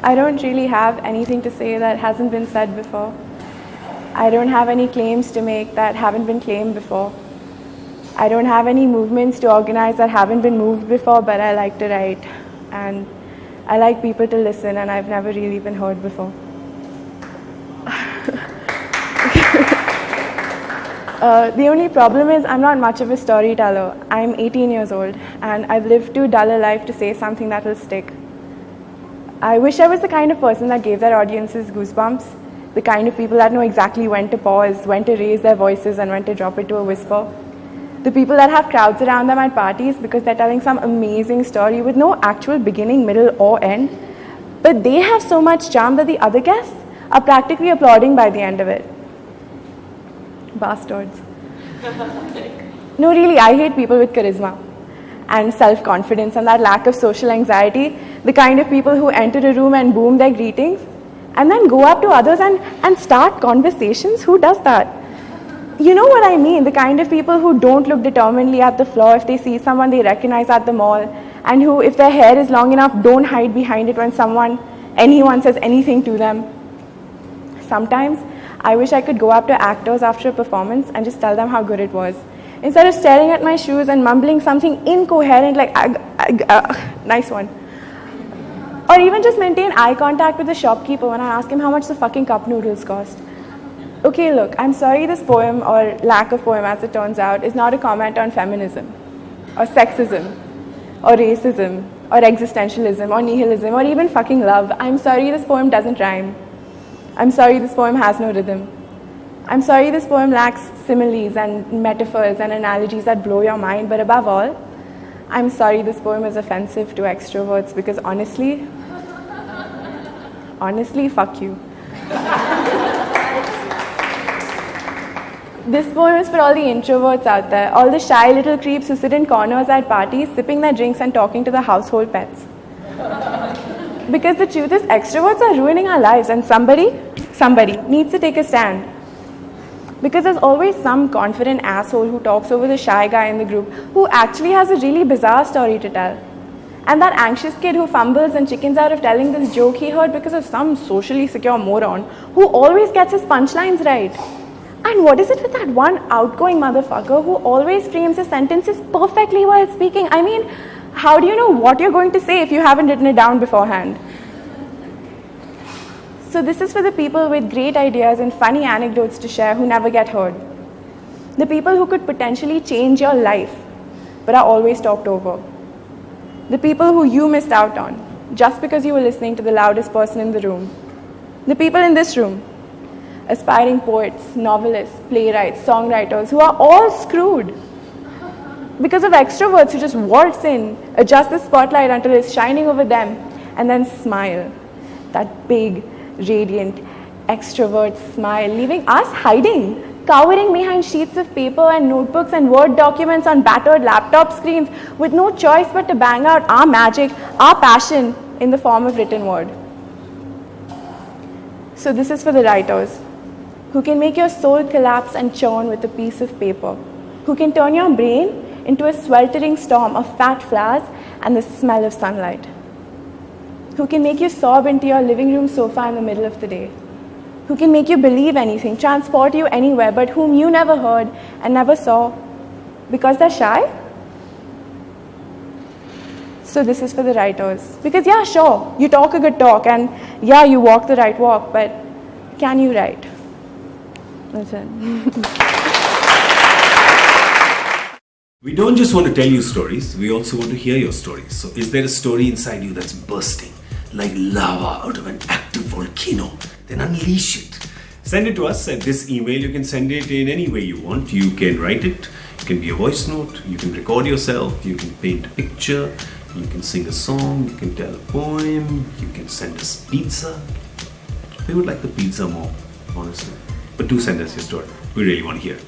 I don't really have anything to say that hasn't been said before. I don't have any claims to make that haven't been claimed before. I don't have any movements to organize that haven't been moved before, but I like to write. And I like people to listen, and I've never really been heard before. The only problem is I'm not much of a storyteller. I'm 18 years old, and I've lived too dull a life to say something that will stick. I wish I was the kind of person that gave their audiences goosebumps, the kind of people that know exactly when to pause, when to raise their voices, and when to drop it to a whisper. The people that have crowds around them at parties because they're telling some amazing story with no actual beginning, middle, or end, but they have so much charm that the other guests are practically applauding by the end of it. Bastards. No, really, I hate people with charisma and self-confidence and that lack of social anxiety, the kind of people who enter a room and boom their greetings and then go up to others and start conversations. Who does that? You know what I mean, the kind of people who don't look determinedly at the floor if they see someone they recognize at the mall, and who, if their hair is long enough, don't hide behind it when anyone says anything to them. Sometimes, I wish I could go up to actors after a performance and just tell them how good it was. Instead of staring at my shoes and mumbling something incoherent like, nice one. Or even just maintain eye contact with the shopkeeper when I ask him how much the fucking cup noodles cost. Okay, look, I'm sorry this poem, or lack of poem as it turns out, is not a comment on feminism, or sexism, or racism, or existentialism, or nihilism, or even fucking love. I'm sorry this poem doesn't rhyme. I'm sorry this poem has no rhythm. I'm sorry this poem lacks similes and metaphors and analogies that blow your mind, but above all, I'm sorry this poem is offensive to extroverts because honestly, fuck you. This poem is for all the introverts out there, all the shy little creeps who sit in corners at parties, sipping their drinks and talking to the household pets. Because the truth is, extroverts are ruining our lives, and somebody needs to take a stand. Because there's always some confident asshole who talks over the shy guy in the group who actually has a really bizarre story to tell. And that anxious kid who fumbles and chickens out of telling this joke he heard because of some socially secure moron who always gets his punchlines right. And what is it with that one outgoing motherfucker who always frames his sentences perfectly while speaking? I mean, how do you know what you're going to say if you haven't written it down beforehand? So this is for the people with great ideas and funny anecdotes to share who never get heard. The people who could potentially change your life, but are always talked over. The people who you missed out on, just because you were listening to the loudest person in the room. The people in this room, aspiring poets, novelists, playwrights, songwriters, who are all screwed because of extroverts who just waltz in, adjust the spotlight until it's shining over them, and then smile. That big, radiant, extrovert smile, leaving us hiding, cowering behind sheets of paper and notebooks and Word documents on battered laptop screens with no choice but to bang out our magic, our passion in the form of written word. So this is for the writers, who can make your soul collapse and churn with a piece of paper, who can turn your brain into a sweltering storm of fat flowers and the smell of sunlight, who can make you sob into your living room sofa in the middle of the day, who can make you believe anything, transport you anywhere, but whom you never heard and never saw because they're shy? So this is for the writers. Because yeah, sure, you talk a good talk, and yeah, you walk the right walk, but can you write? That's it. We don't just want to tell you stories, we also want to hear your stories. So is there a story inside you that's bursting like lava out of an active volcano? Then unleash it. Send it to us at this email. You can send it in any way you want. You can write it, it can be a voice note, you can record yourself, you can paint a picture, you can sing a song, you can tell a poem, you can send us pizza. We would like the pizza more, honestly. But do send us your story. We really want to hear it.